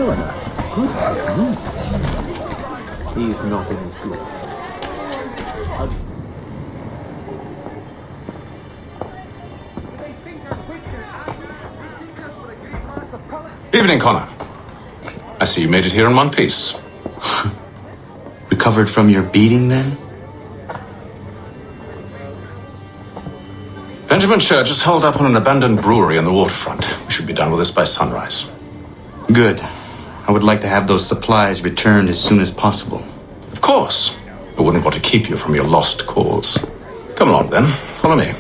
foreigner. Good afternoon. He's not in his good. Evening, Connor. I see you made it here in one piece. Recovered from your beating, then? Benjamin Church is holed up on an abandoned brewery on the waterfront. We should be done with this by sunrise. Good. I would like to have those supplies returned as soon as possible. Of course. I wouldn't want to keep you from your lost cause. Come along, then. Follow me.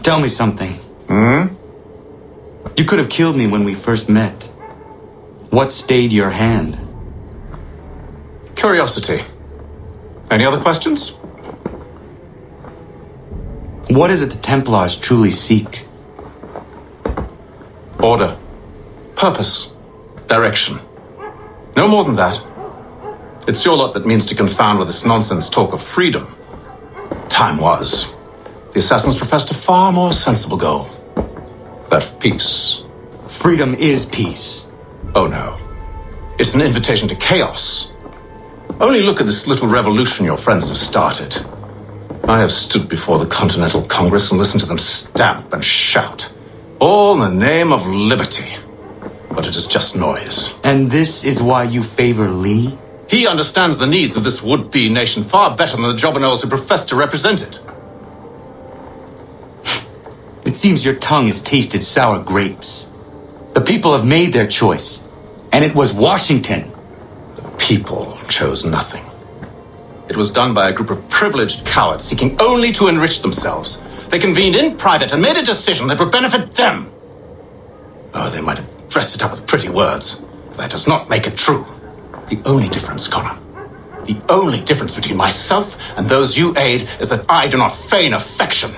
Tell me something. You could have killed me when we first met. What stayed your hand? Curiosity. Any other questions? What is it the Templars truly seek? Order. Purpose. Direction. No more than that. It's your lot that means to confound with this nonsense talk of freedom. Time was. The assassins professed a far more sensible goal. That of peace. Freedom is peace. Oh no. It's an invitation to chaos. Only look at this little revolution your friends have started. I have stood before the Continental Congress and listened to them stamp and shout. All in the name of liberty. But it is just noise. And this is why you favor Lee? He understands the needs of this would-be nation far better than the jobberknolls who profess to represent it. It seems your tongue has tasted sour grapes. The people have made their choice, and it was Washington. The people chose nothing. It was done by a group of privileged cowards seeking only to enrich themselves. They convened in private and made a decision that would benefit them. Oh, they might have dressed it up with pretty words, but that does not make it true. The only difference, Connor, the only difference between myself and those you aid is that I do not feign affection.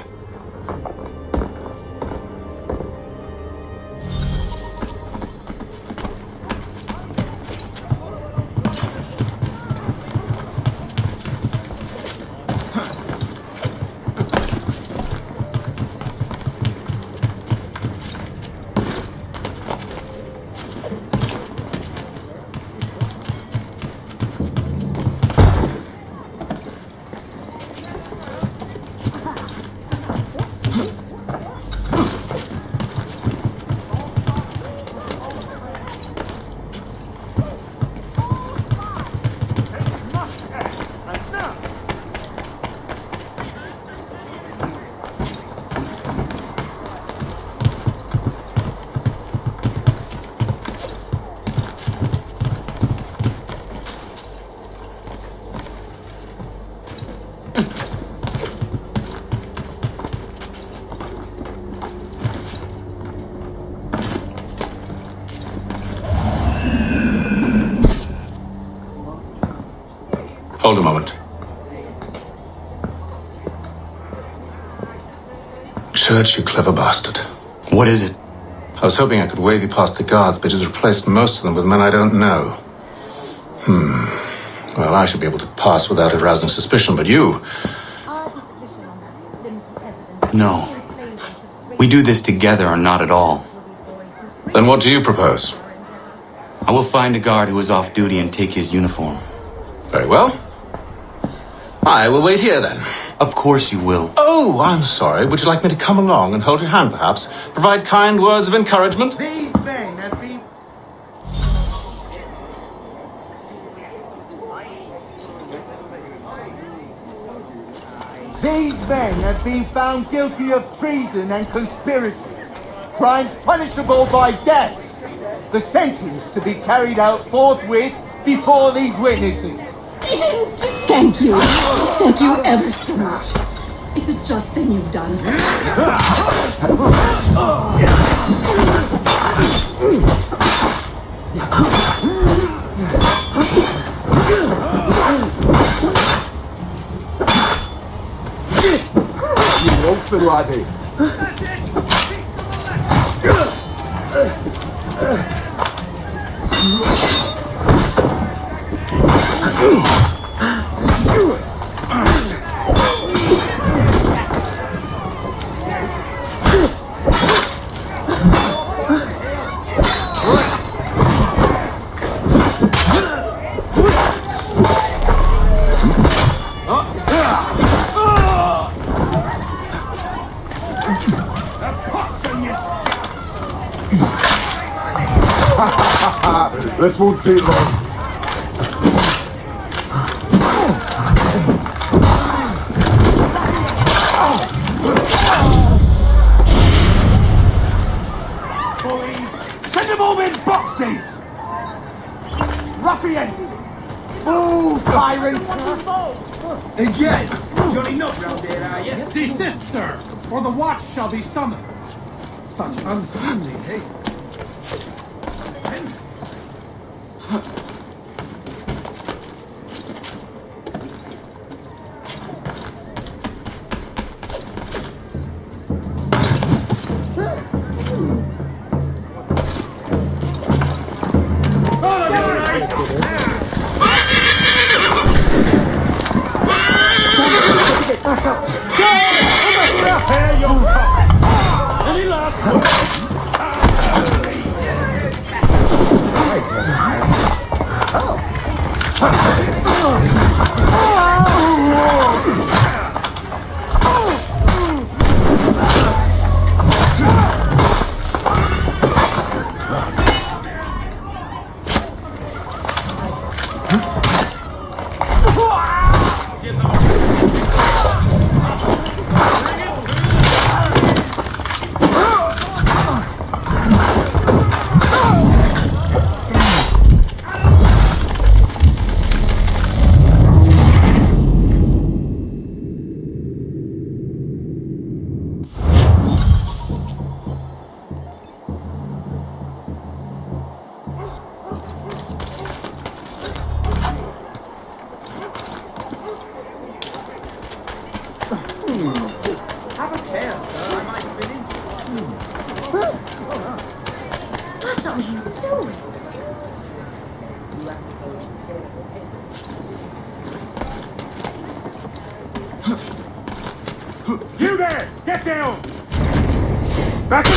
Hold a moment. Church, you clever bastard. What is it? I was hoping I could wave you past the guards, but he's replaced most of them with men I don't know. Well, I should be able to pass without arousing suspicion, but you... No. We do this together or not at all. Then what do you propose? I will find a guard who is off duty and take his uniform. Very well. I will wait here, then. Of course you will. Oh, I'm sorry. Would you like me to come along and hold your hand, perhaps? Provide kind words of encouragement? These men have been... These men have been found guilty of treason and conspiracy. Crimes punishable by death. The sentence to be carried out forthwith before these witnesses. Thank you. Thank you ever so much. It's a just thing you've done. This won't take long. Send them all in boxes! Ruffians! Oh, tyrants! Again! Johnny not round there, are you? Desist, sir, or the watch shall be summoned. Such unseemly haste. Any last words? Have a care, sir. I might finish. What are you doing? You there! Get down! Back up!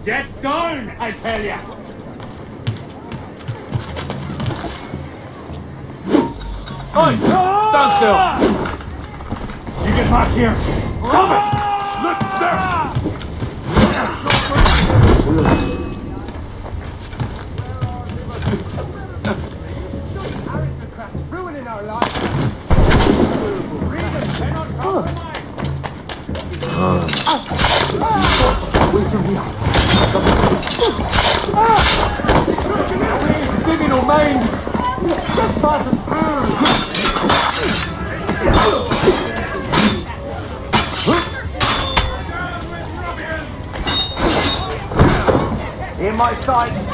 Get down, I tell ya! Oi! Stand still! You get back here! Stop it! Look there! Aristocrats ruining our lives! Freedom cannot compromise! Digging or maimed! Just passing through! In my sights,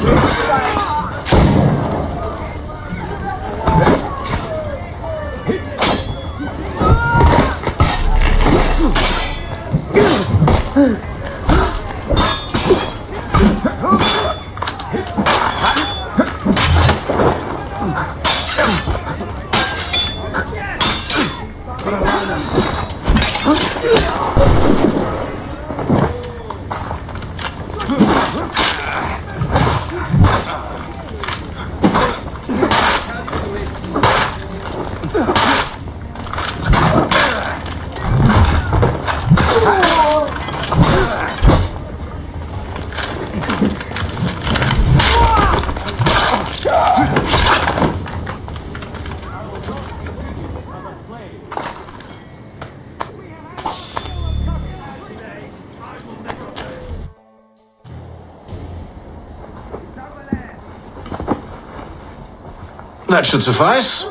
That should suffice.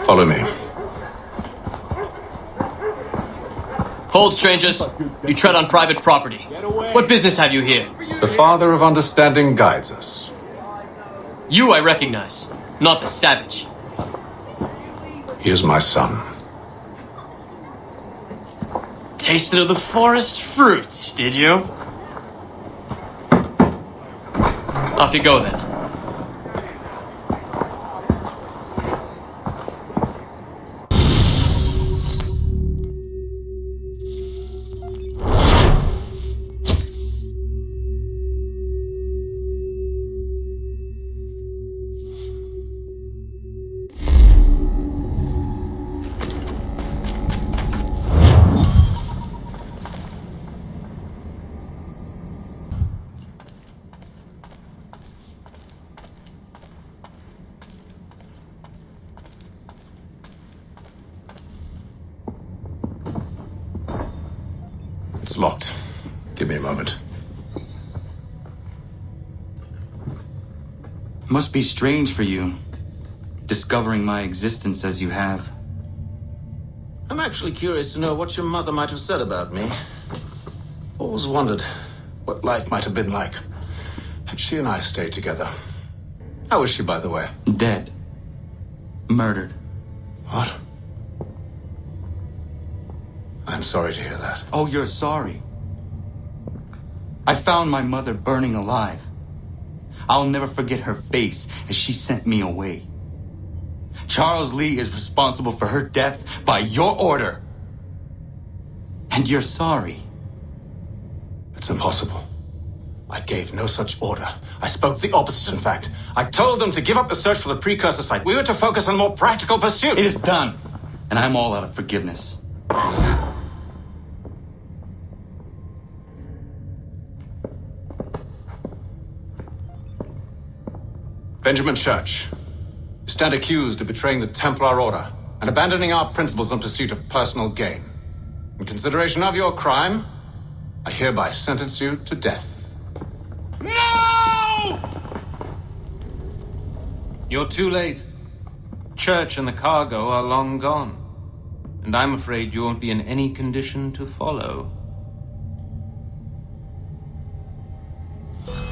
Follow me. Hold, strangers. You tread on private property. What business have you here? The Father of Understanding guides us. You I recognize, not the savage. He is my son. Tasted of the forest fruits, did you? Off you go then. It's locked. Give me a moment. Must be strange for you, discovering my existence as you have. I'm actually curious to know what your mother might have said about me. Always wondered what life might have been like had she and I stayed together. How is she, by the way? Dead. Murdered. What? I'm sorry to hear that. Oh, you're sorry. I found my mother burning alive. I'll never forget her face as she sent me away. Charles Lee is responsible for her death by your order. And you're sorry. It's impossible. I gave no such order. I spoke the opposite, in fact. I told them to give up the search for the precursor site. We were to focus on more practical pursuits. It is done. And I'm all out of forgiveness. Benjamin Church, you stand accused of betraying the Templar Order and abandoning our principles in pursuit of personal gain. In consideration of your crime, I hereby sentence you to death. No! You're too late. Church and the cargo are long gone. And I'm afraid you won't be in any condition to follow.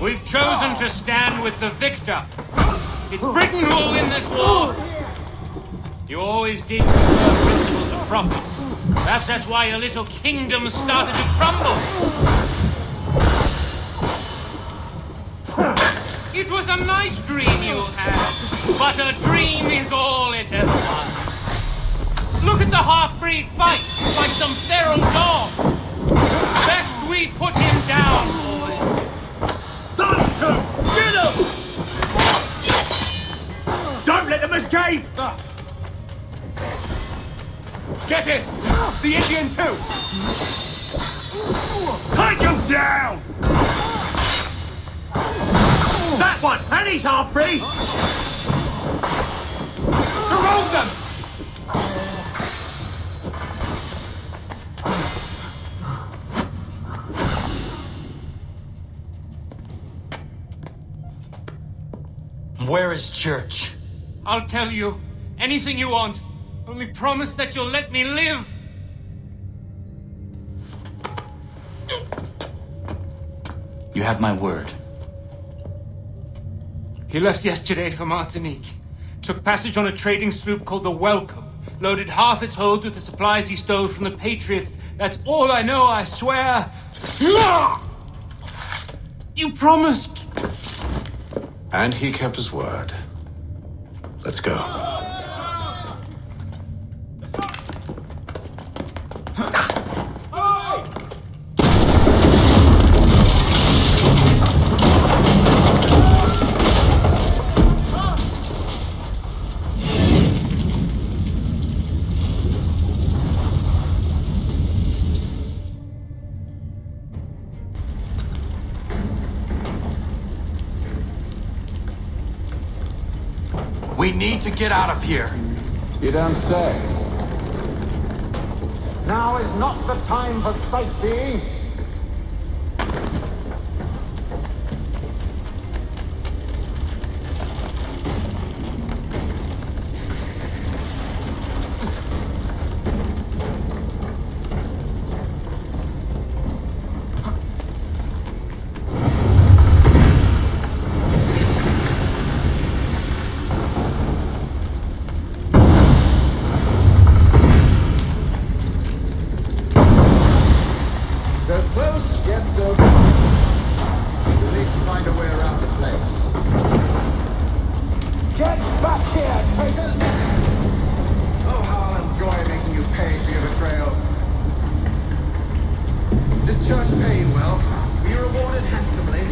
We've chosen to stand with the victor. It's Britain who will win this war. You always did prefer principles of profit. Perhaps that's why your little kingdom started to crumble. It was a nice dream you had, but a dream is all it ever was. Look at the half-breed fight, like some feral dog. Best we put him down, boys. Get him! Don't let them escape! Get it! The Indian too! Take him down! That one! And he's half-breed! Surround them! Where is Church? I'll tell you anything you want. Only promise that you'll let me live. You have my word. He left yesterday for Martinique. Took passage on a trading sloop called the Welcome. Loaded half its hold with the supplies he stole from the Patriots. That's all I know, I swear. You promised. And he kept his word. Let's go. We need to get out of here. You don't say. Now is not the time for sightseeing. Close, yet so far. We'll need to find a way around the flames. Get back here, traitors! Oh, how I'll enjoy making you pay for your betrayal. Did church pay you well? Were you rewarded handsomely?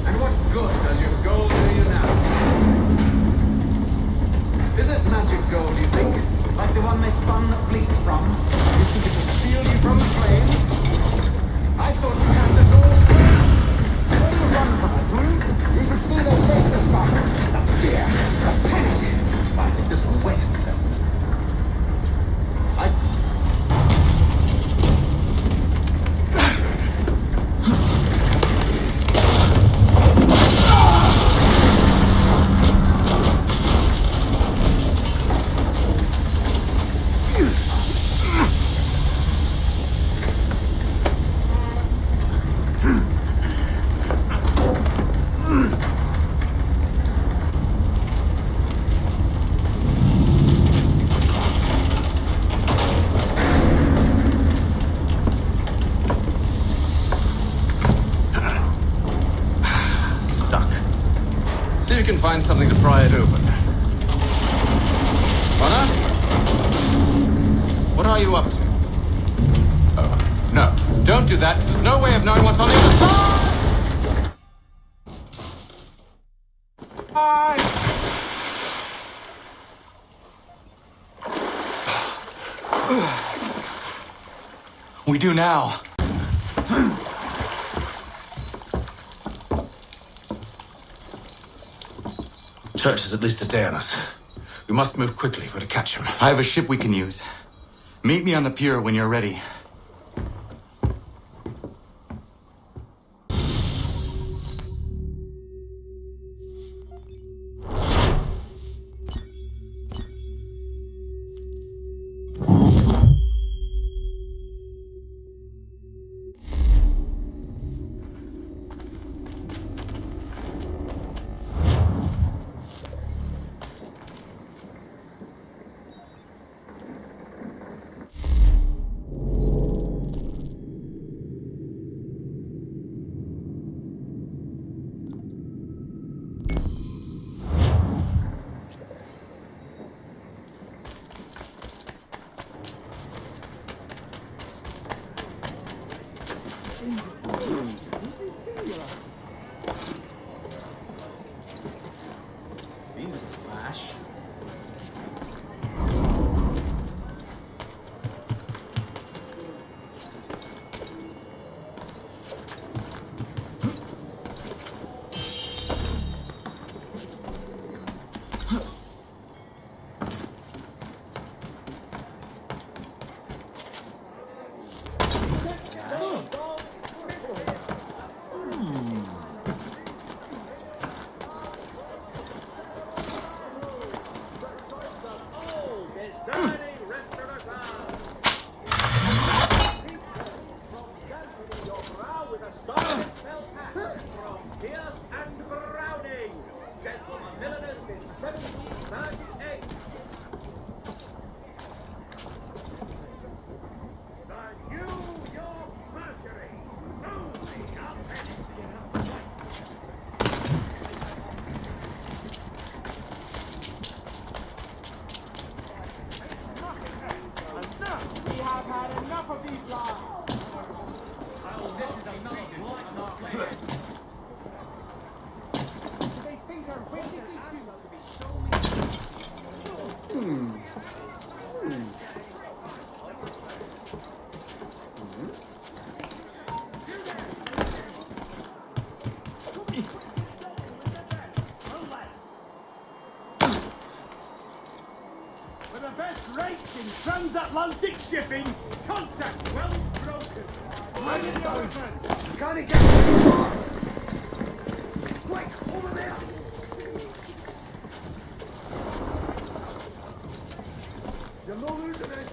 And what good does your gold do you now? Is it magic gold, you think? Like the one they spun the fleece from? You think it will shield you from the flames? I thought you had this all squared. When you run from us, you should see their faces, son. The fear, the panic. I think this will wet himself. See if you can find something to pry it open. Connor? What are you up to? Oh, no. Don't do that. There's no way of knowing what's on the other side! We do now. Church is at least a day on us. We must move quickly if we're to catch him. I have a ship we can use. Meet me on the pier when you're ready. Transatlantic shipping, contact well broken. Bring it open. Can't it get to quick, over there! You're no losing it.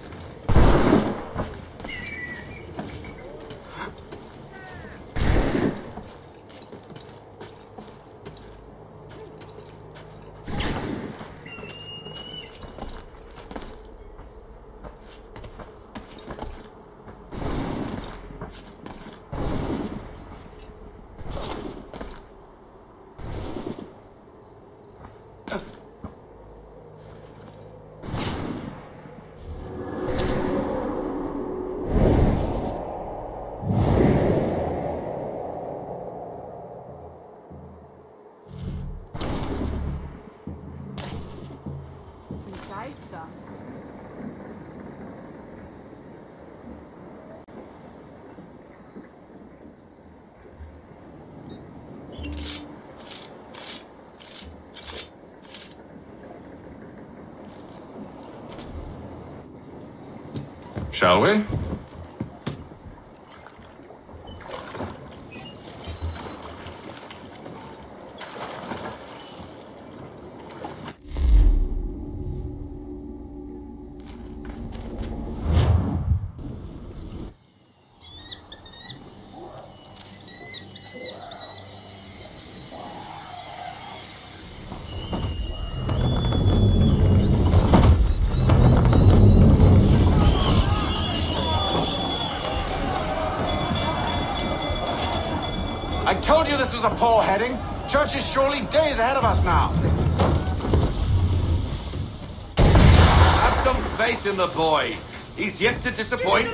Shall we? I told you this was a poor heading. Church is surely days ahead of us now. Have some faith in the boy. He's yet to disappoint.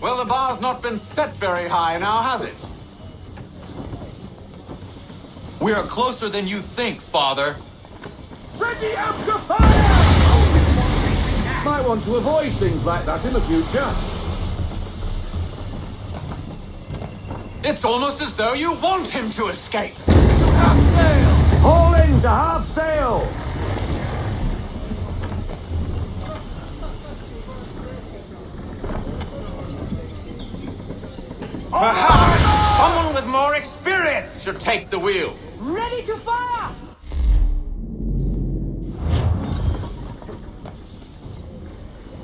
Well, the bar's not been set very high now, has it? We are closer than you think, Father. Ready after fire! Might want to avoid things like that in the future. It's almost as though you want him to escape. Half sail! Haul in to half sail! Perhaps someone with more experience should take the wheel. Ready to fire!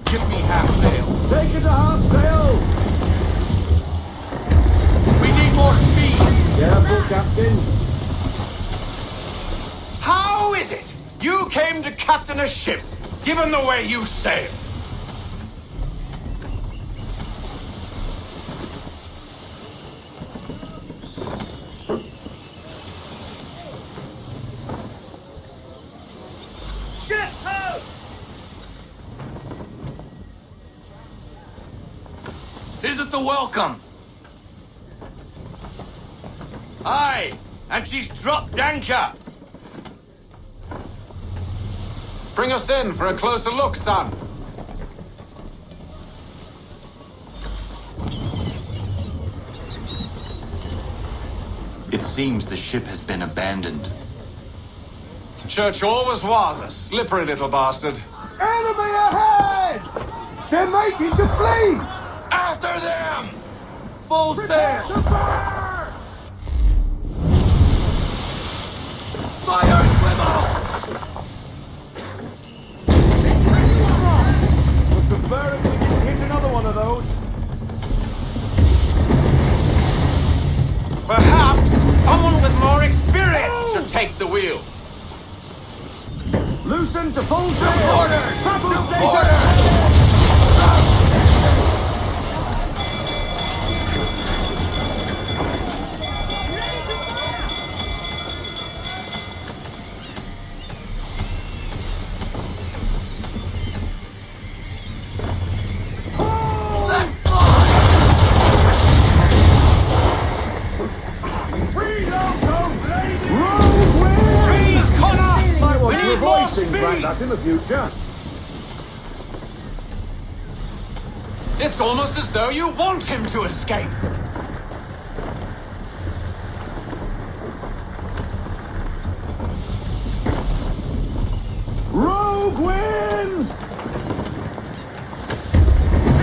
Give me half sail. Take it to half sail! We need more speed. Careful, Captain. How is it you came to captain a ship, given the way you sail? Ship ho! Is it the welcome? Aye, and she's dropped anchor. Bring us in for a closer look, son. It seems the ship has been abandoned. Church always was a slippery little bastard. Enemy ahead! They're making to flee! After them! Full sail! Fire swivel! Would prefer if we didn't hit another one of those. Perhaps someone with more experience should take the wheel. Loosen to full sail! Quarters! Battle To station! quarters! Avoid things like that in the future. It's almost as though you want him to escape. Rogue wind!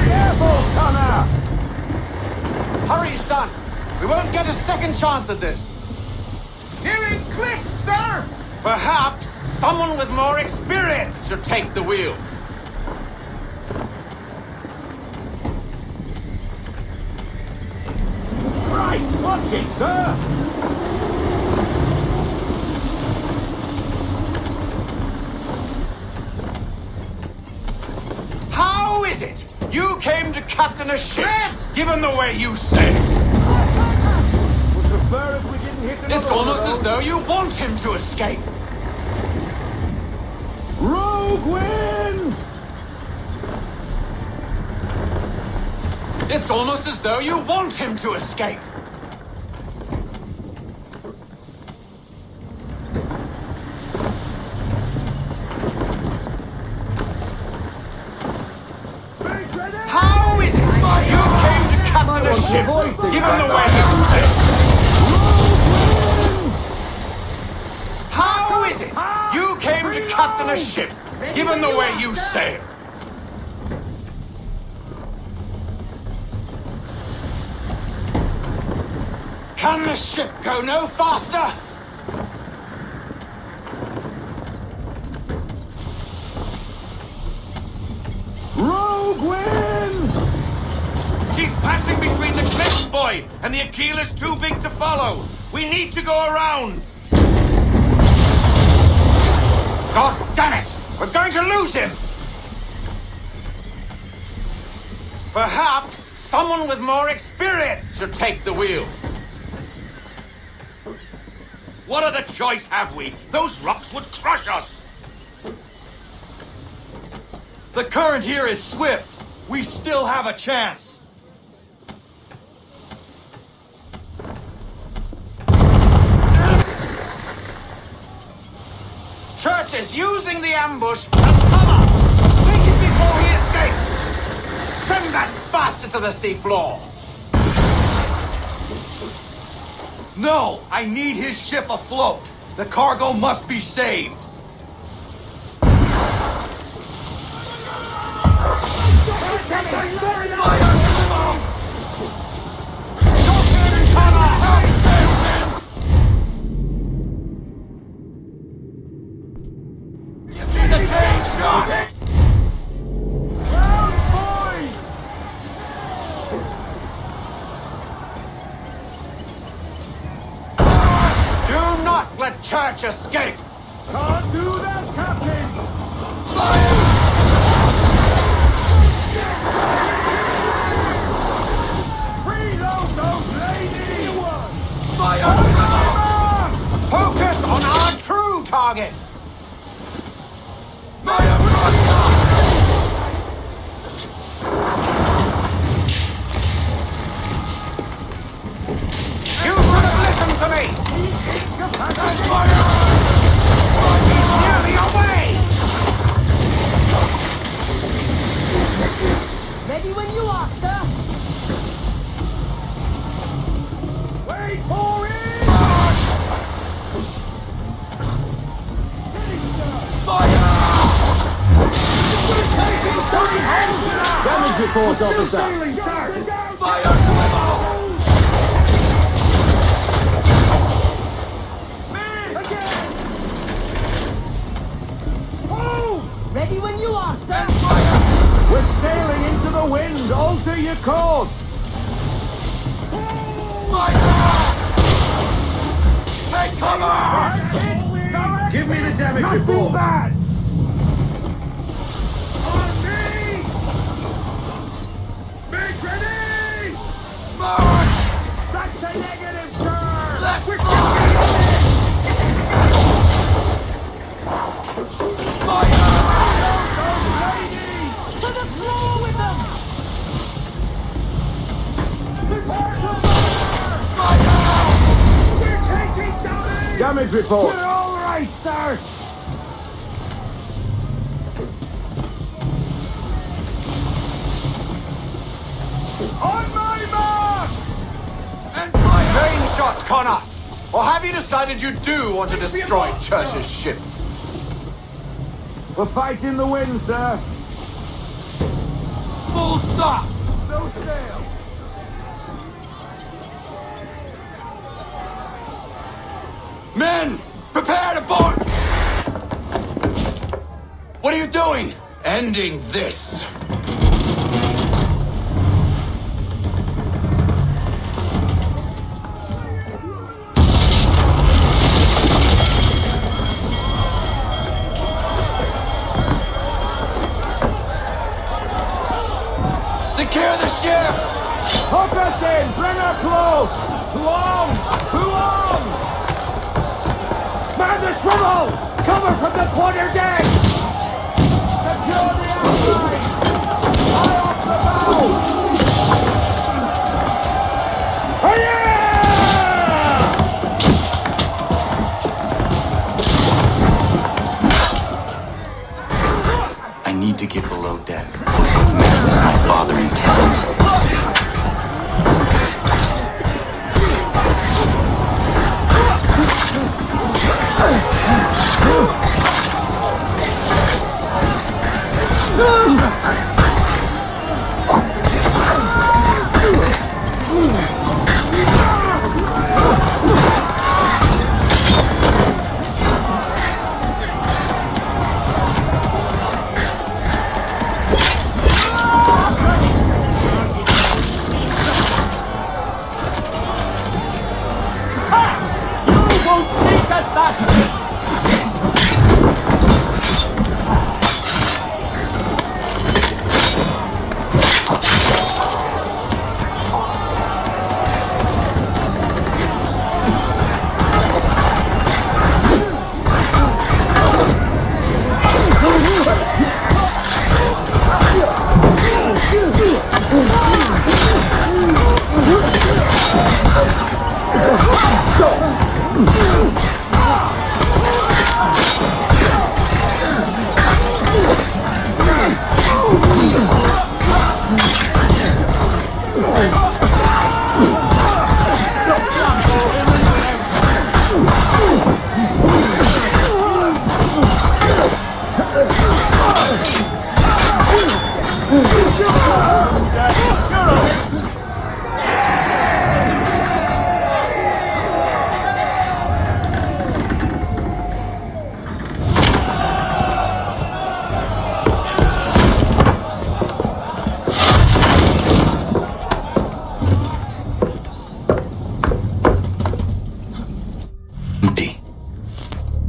Careful, Connor! Hurry, son. We won't get a second chance at this. Nearing cliff, sir! Perhaps someone with more experience should take the wheel. Right, watch it, sir! How is it you came to captain a ship, given the way you said? Would prefer if we didn't hit another It's one of almost as those. though you want him to escape. Rogue wind! It's almost as though you want him to escape. How is it you came to captain a ship, given the way you said? How is it you came to captain a ship, given the way you sail. Can the ship go no faster? Rogue wind! She's passing between the cliffs, boy, and the Aquilah's too big to follow. We need to go around. God damn it! We're going to lose him! Perhaps someone with more experience should take the wheel. What other choice have we? Those rocks would crush us. The current here is swift. We still have a chance. Church is using the ambush as cover. Take it before he escapes. Send that bastard to the seafloor. No, I need his ship afloat. The cargo must be saved. Let Church escape! Can't do that, Captain! Reload those ladies! Focus on our true target! You should have listened to me! He's nearly away! Ready when you are, sir. Wait for it! Damage report, officer. Ready when you are, sir. We're sailing into the wind. Alter your course. Take cover! Give me the damage report. Bad. On me! Make ready! March! That's a negative, sir. We're To the floor with them. Prepare to fire! We're taking damage! Damage report. We're all right, sir. On my mark! and fire! Train shots, Connor! Or have you decided you do want to destroy Church's ship? We're fighting the wind, sir. Full stop! No sail. Men, prepare to board! What are you doing? Ending this. Secure the ship! Hook us in! Bring her close! To arms! To arms! Man the swivels! Cover from the quarter deck! Secure the outline! Eye off the bow! I need to get below deck. My father intends.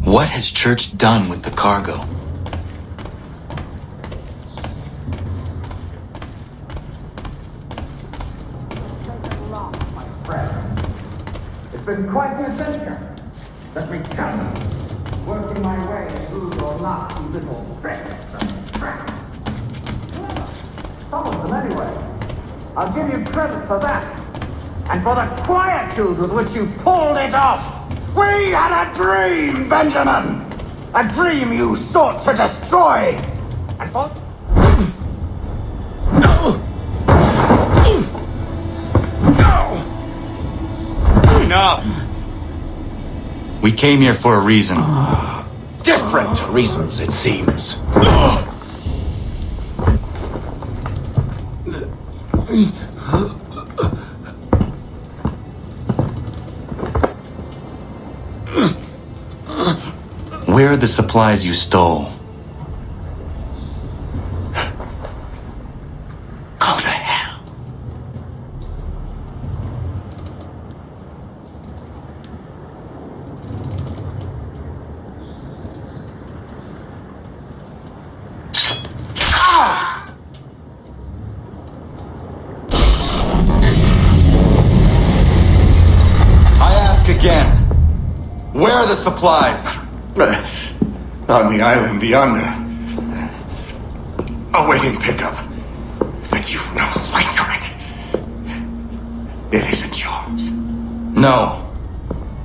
What has Church done with the cargo? It's been quite an adventure. Let me count. Working my way through your nasty little tricks and traps. Some of them anyway. I'll give you credit for that. And for the quietude with which you pulled it off. We had a dream, Benjamin! A dream you sought to destroy! And for... Enough! We came here for a reason. Different reasons, it seems. Where are the supplies you stole? Go to hell. I ask again. Where are the supplies? On the island yonder. Awaiting pickup. But you've no right to it. It isn't yours. No,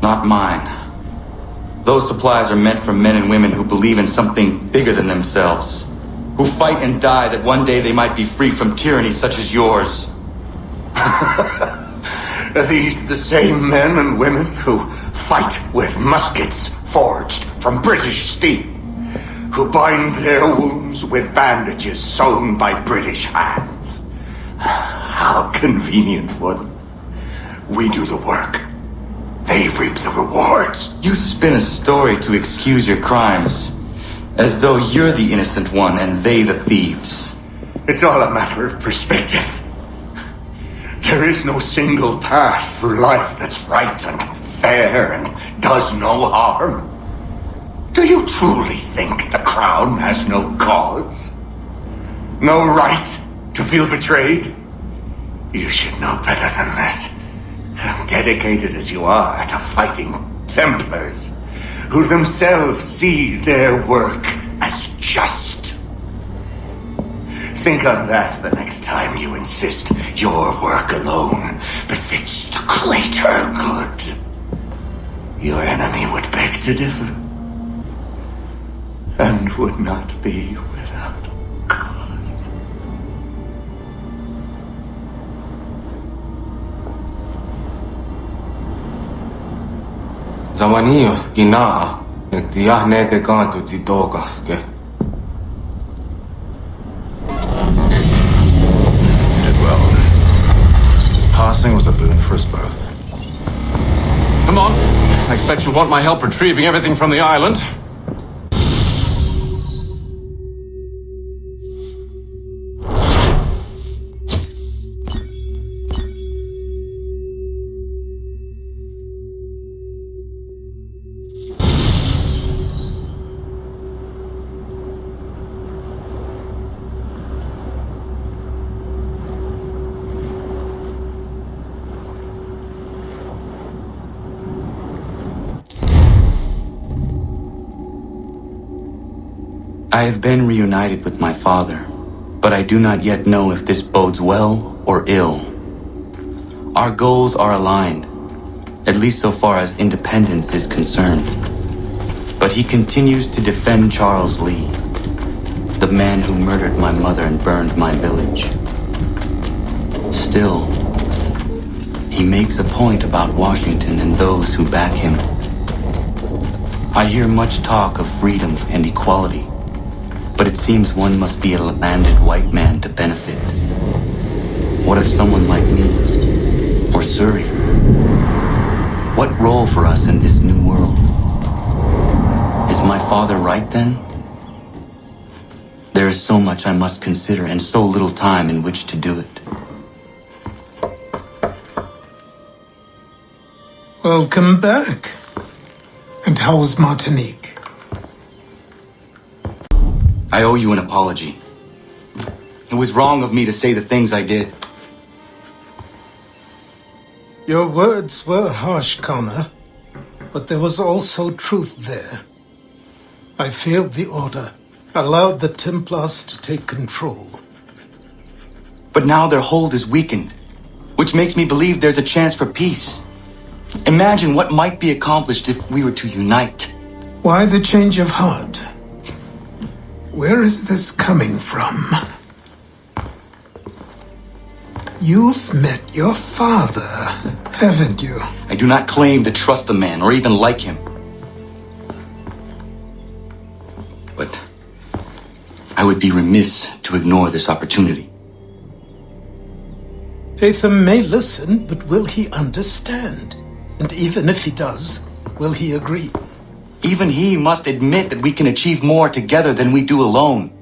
not mine. Those supplies are meant for men and women who believe in something bigger than themselves, who fight and die that one day they might be free from tyranny such as yours. Are these the same men and women who fight with muskets forged from British steel, who bind their wounds with bandages sewn by British hands? How convenient for them. We do the work. They reap the rewards. You spin a story to excuse your crimes, as though you're the innocent one and they the thieves. It's all a matter of perspective. There is no single path through life that's right and fair and does no harm. Do you truly think the Crown has no cause? No right to feel betrayed? You should know better than this. Dedicated as you are to fighting Templars, who themselves see their work as just. Think on that the next time you insist your work alone befits the greater good. Your enemy would beg to differ, and would not be without cause. Zawanios gina nagtiyahne de kanto zitogaske. Did well. His passing was a boon for us both. Come on. I expect you'll want my help retrieving everything from the island. I have been reunited with my father, but I do not yet know if this bodes well or ill. Our goals are aligned, at least so far as independence is concerned. But he continues to defend Charles Lee, the man who murdered my mother and burned my village. Still, he makes a point about Washington and those who back him. I hear much talk of freedom and equality, but it seems one must be a landed white man to benefit. What if someone like me, or Surrey? What role for us in this new world? Is my father right then? There is so much I must consider and so little time in which to do it. Welcome back. And how was Martinique? I owe you an apology. It was wrong of me to say the things I did. Your words were harsh, Connor, but there was also truth there. I failed the order, allowed the Templars to take control. But now their hold is weakened, which makes me believe there's a chance for peace. Imagine what might be accomplished if we were to unite. Why the change of heart? Where is this coming from? You've met your father, haven't you? I do not claim to trust the man or even like him. But I would be remiss to ignore this opportunity. Haytham may listen, but will he understand? And even if he does, will he agree? Even he must admit that we can achieve more together than we do alone.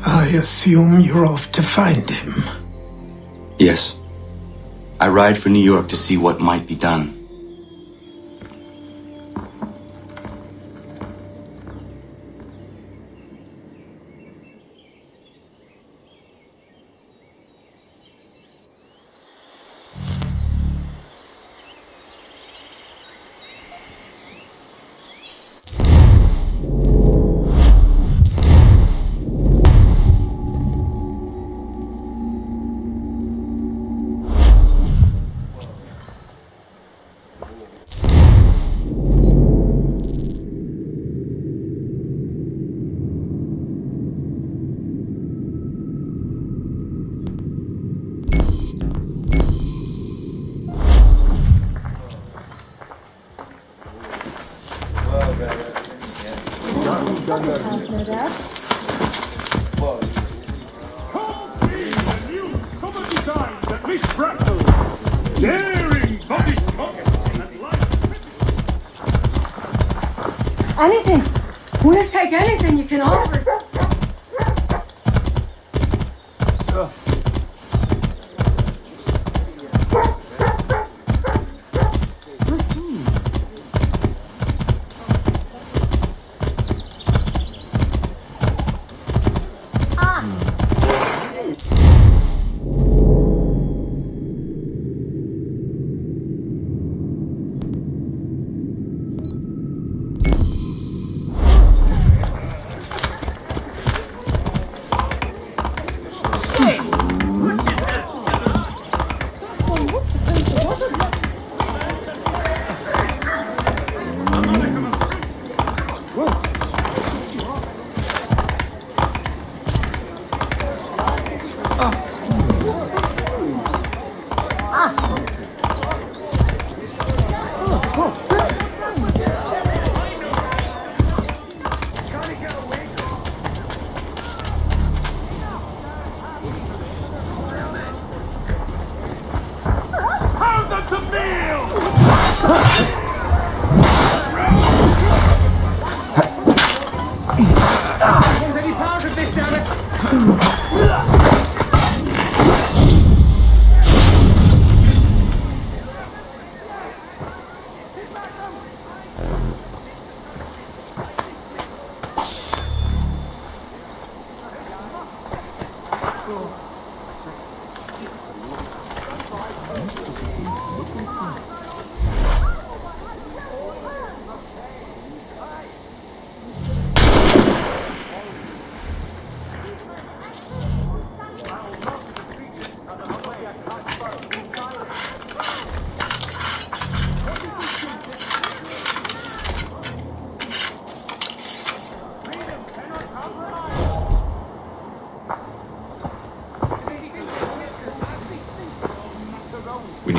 I assume you're off to find him. Yes. I ride for New York to see what might be done. Anything. We'll take anything you can offer.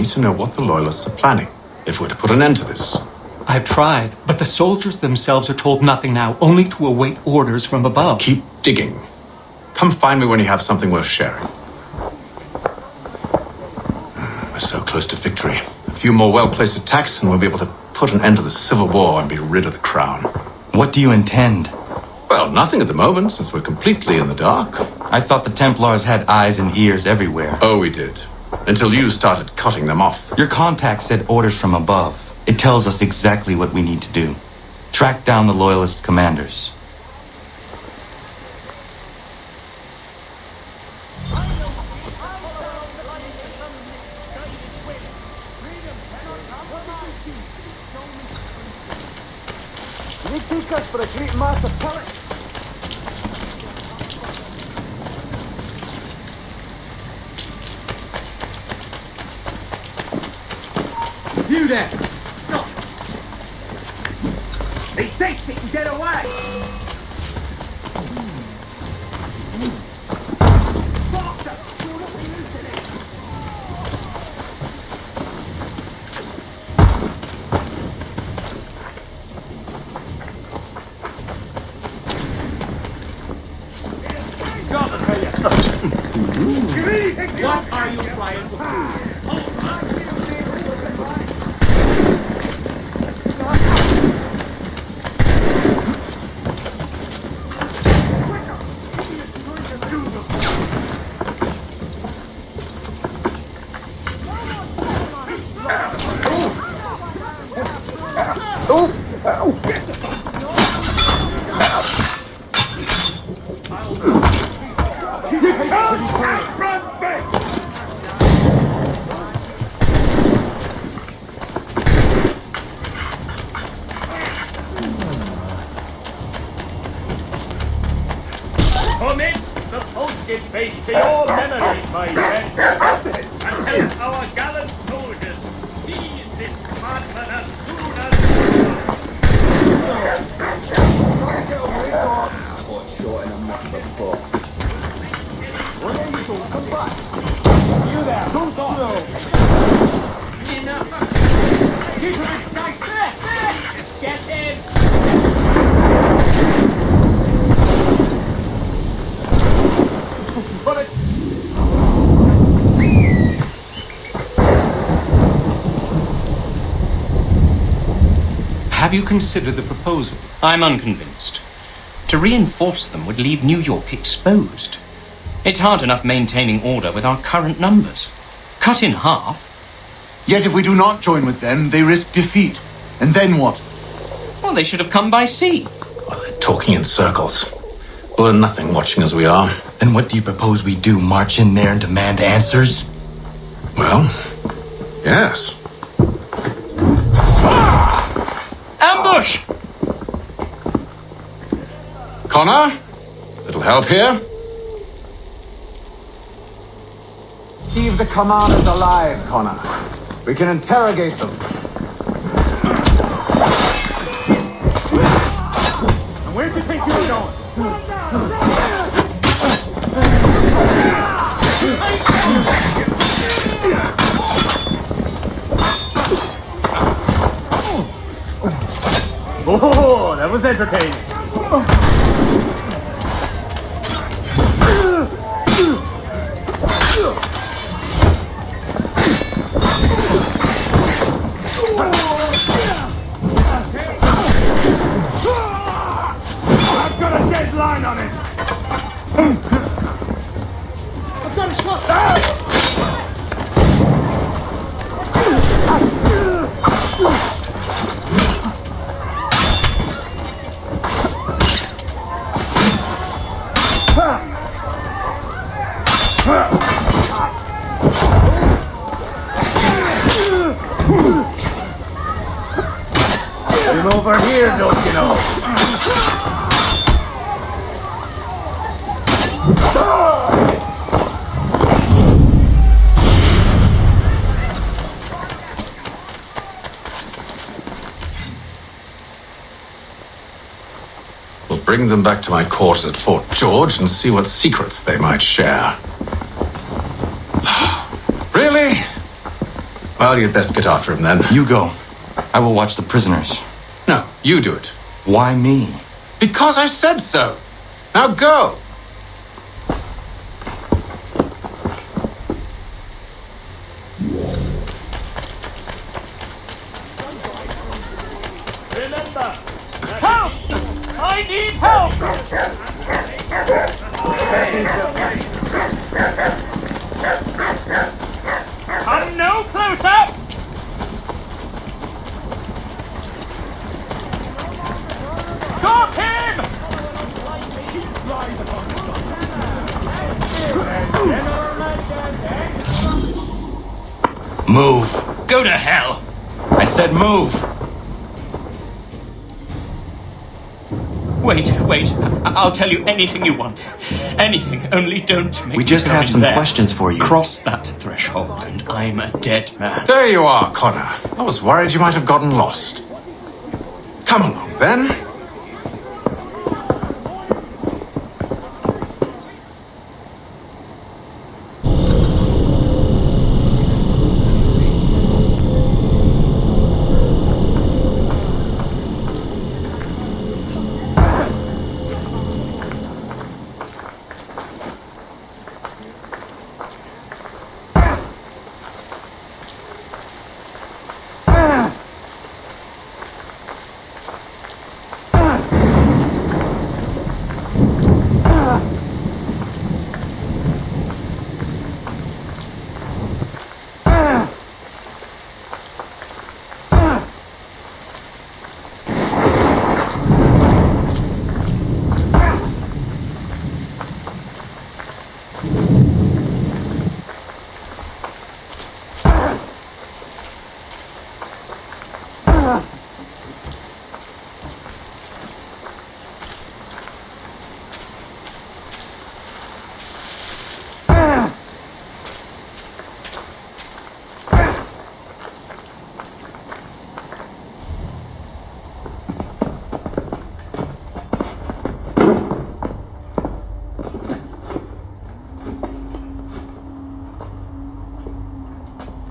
need to know what the Loyalists are planning, if we're to put an end to this. I've tried, but the soldiers themselves are told nothing now, only to await orders from above. Keep digging. Come find me when you have something worth sharing. We're so close to victory. A few more well-placed attacks and we'll be able to put an end to the civil war and be rid of the crown. What do you intend? Well, nothing at the moment, since we're completely in the dark. I thought the Templars had eyes and ears everywhere. Oh, we did. Until you started cutting them off. Your contact said orders from above. It tells us exactly what we need to do. Track down the Loyalist commanders. You there! Stop! He thinks he can get away! What are you trying to do? Commit the posted base to your memories, my friend, and help our gallant soldiers seize this madman as soon You there! Who's slow? Keep him in sight! Get him! Have you considered the proposal? I'm unconvinced. To reinforce them would leave New York exposed. It's hard enough maintaining order with our current numbers. Cut in half. Yet if we do not join with them, they risk defeat. And then what? Well, they should have come by sea. Well, they're talking in circles. We'll learn nothing watching as we are. Then what do you propose we do? March in there and demand answers? Well, yes. Ambush! Connor? Little help here? Keep the commanders alive, Connor. We can interrogate them. And where do you think you're going? Oh, that was entertaining. I've got a deadline on it! I've got a shot! I'm over here, don't you know? We'll bring them back to my quarters at Fort George and see what secrets they might share. Really? Well, you'd best get after him then. You go. I will watch the prisoners. No, you do it. Why me? Because I said so. Now go. Help! I need help! Come no closer! Stop him! Move. Go to hell! I said move. Wait. I'll tell you anything you want. Anything, only don't make We me just go have in some there. questions for you. Cross that threshold and I'm a dead man. There you are, Connor. I was worried you might have gotten lost. Come along, then.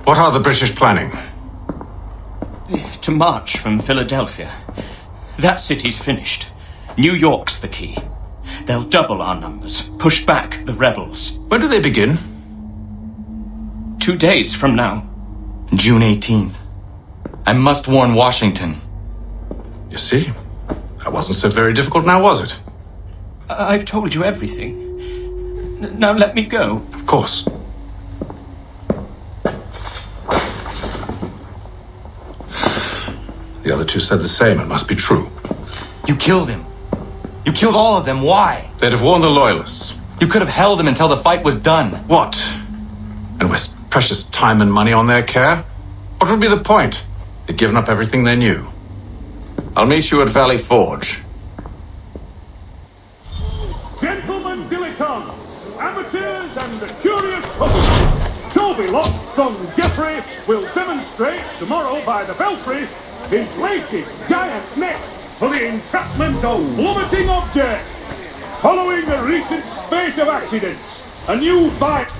What are the British planning? To march from Philadelphia. That city's finished. New York's the key. They'll double our numbers, push back the rebels. When do they begin? 2 days from now. June 18th. I must warn Washington. You see? That wasn't so very difficult now, was it? I've told you everything. Now let me go. Of course. The other two said the same. It must be true. You killed him. You killed all of them. Why? They'd have warned the Loyalists. You could have held him until the fight was done. What? And waste precious time and money on their care? What would be the point? They'd given up everything they knew. I'll meet you at Valley Forge. Gentlemen dilettantes, amateurs and the curious public, Toby Lott's son Geoffrey will demonstrate tomorrow by the Belfry his latest giant net for the entrapment of plummeting objects. Following a recent spate of accidents, a new bite...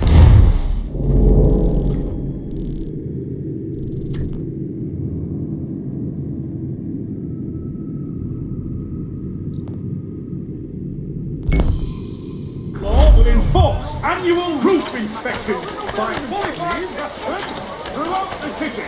law will enforce annual roof inspections by qualified experts throughout the city.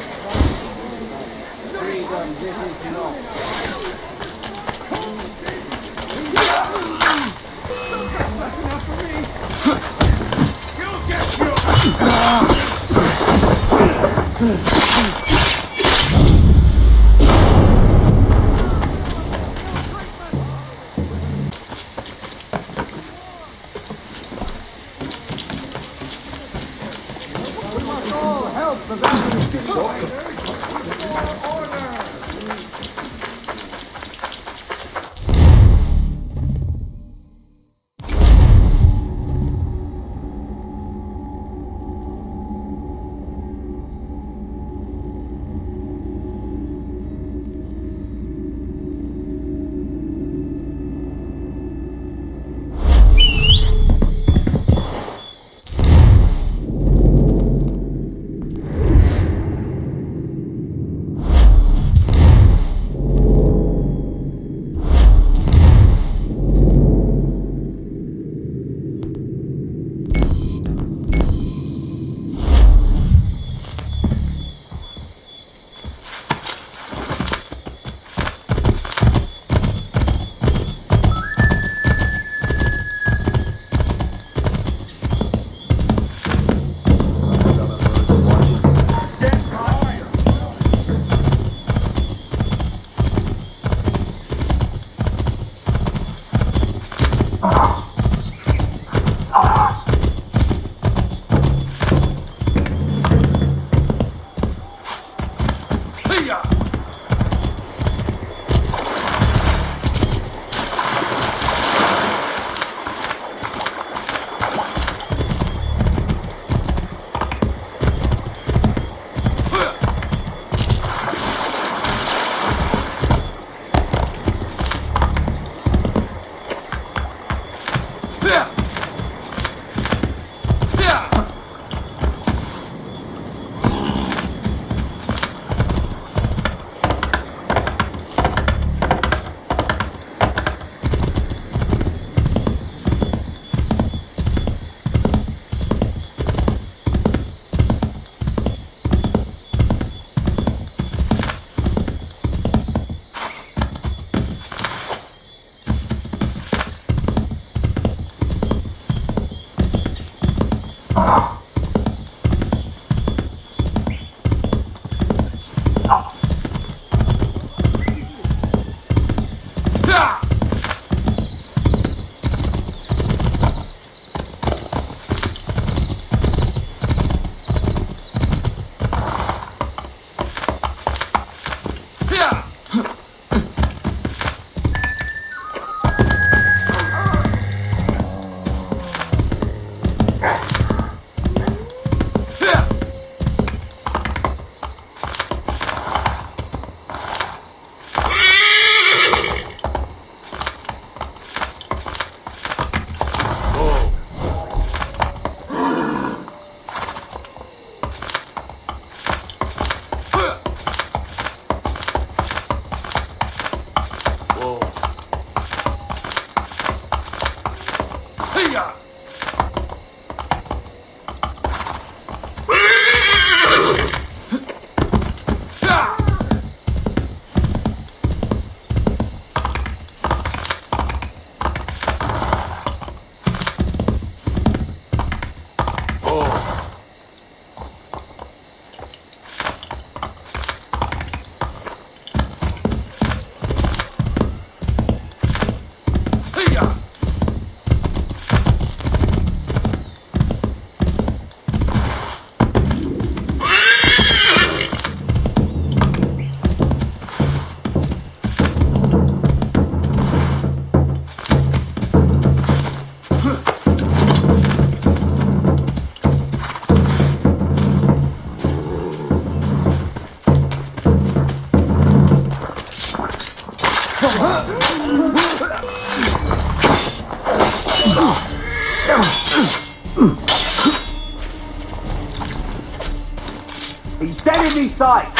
He's dead in me sight!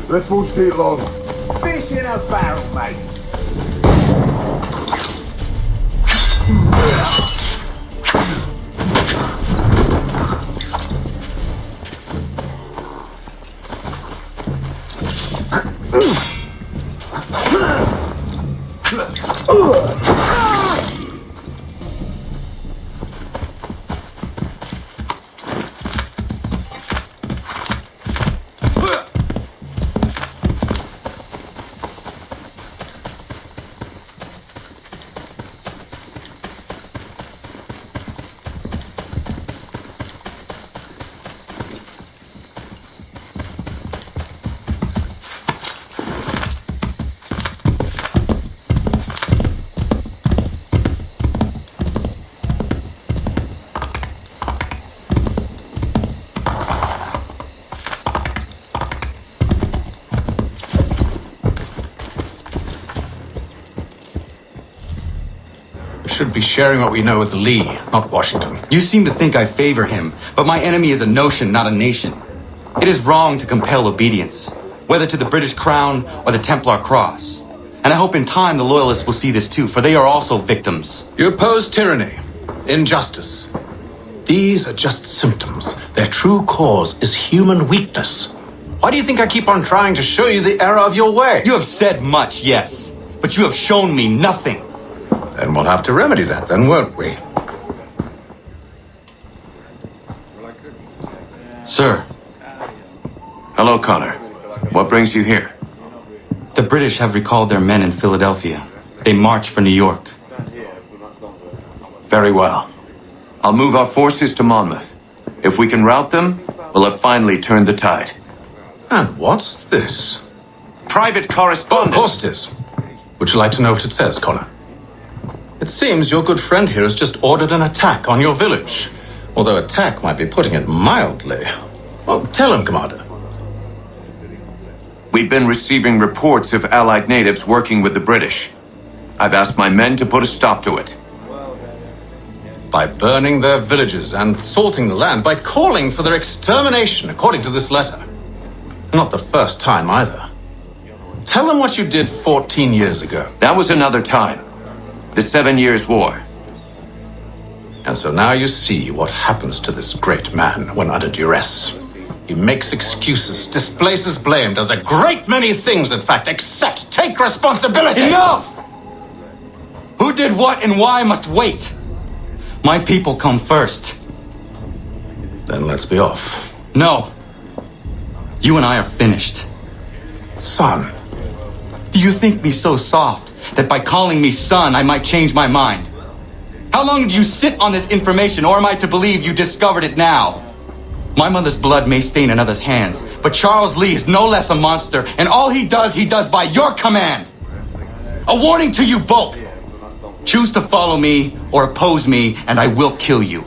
This won't take long. Fish in a barrel, mate. Should be sharing what we know with Lee, not Washington. You seem to think I favor him, but my enemy is a notion, not a nation. It is wrong to compel obedience, whether to the British Crown or the Templar Cross. And I hope in time the Loyalists will see this too, for they are also victims. You oppose tyranny, injustice. These are just symptoms. Their true cause is human weakness. Why do you think I keep on trying to show you the error of your way? You have said much, yes, but you have shown me nothing. Then we'll have to remedy that then, won't we? Sir. Hello, Connor. What brings you here? The British have recalled their men in Philadelphia. They march for New York. Very well. I'll move our forces to Monmouth. If we can rout them, we'll have finally turned the tide. And what's this? Private correspondence. Of course it is. Would you like to know what it says, Connor? It seems your good friend here has just ordered an attack on your village. Although attack might be putting it mildly. Well, tell him, Commander. We've been receiving reports of Allied natives working with the British. I've asked my men to put a stop to it. By burning their villages and salting the land, by calling for their extermination, according to this letter. Not the first time, either. Tell them what you did 14 years ago. That was another time. The 7 Years' War. And so now you see what happens to this great man when under duress. He makes excuses, displaces blame, does a great many things, in fact, except take responsibility! Enough! Who did what and why must wait. My people come first. Then let's be off. No. You and I are finished. Son. Do you think me so soft that by calling me son, I might change my mind? How long did you sit on this information, or am I to believe you discovered it now? My mother's blood may stain another's hands, but Charles Lee is no less a monster, and all he does by your command. A warning to you both. Choose to follow me or oppose me, and I will kill you.